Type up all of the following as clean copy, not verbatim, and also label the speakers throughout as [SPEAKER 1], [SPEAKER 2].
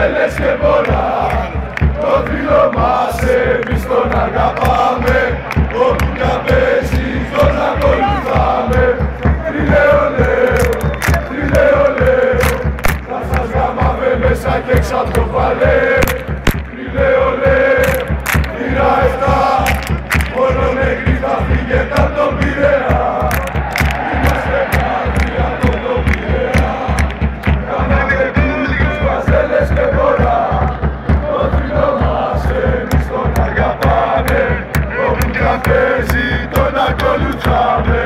[SPEAKER 1] Παζέλες και βορρά, το φίλο μας εμείς τον αγαπάμε, όπου κι αν παίζει τον ακολουθάμε. Τριλέω, θα σας γαμάμε μέσα και έξω απ' το παλέ. Τριλέω, πήρα 7, μόνο νεκροί θα φύγετε απ' τον Πειραιά. Είμαστε κάτι από τον Πειραιά, γαμάμε τους Παζέλες και βορρά, το φίλο μας εμείς τον αγαπάμε, όπου κι αν παίζει τον ακολουθάμε.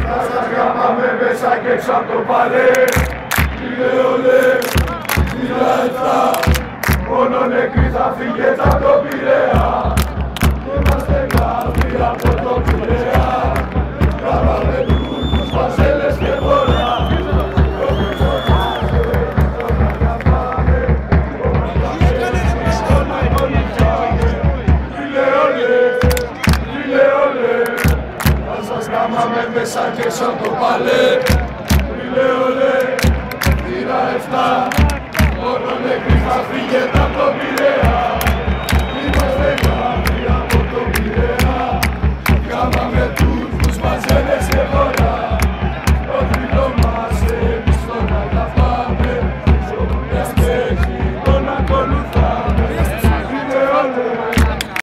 [SPEAKER 1] Θα σας γαμάμε μέσα και έξω απ' το παλέ. Πήρα 7, μόνο νεκροί θα φύγετε απ' τον Πειραιά. Είμαστε κάτι από τον Πειραιά, γαμάμε τους Παζέλες και βορρά. Γαμάμε μέσα και έξω απ' το παλέ. Πήρα 7, μόνο νεκροί θα φύγετε απ' τον Πειραιά.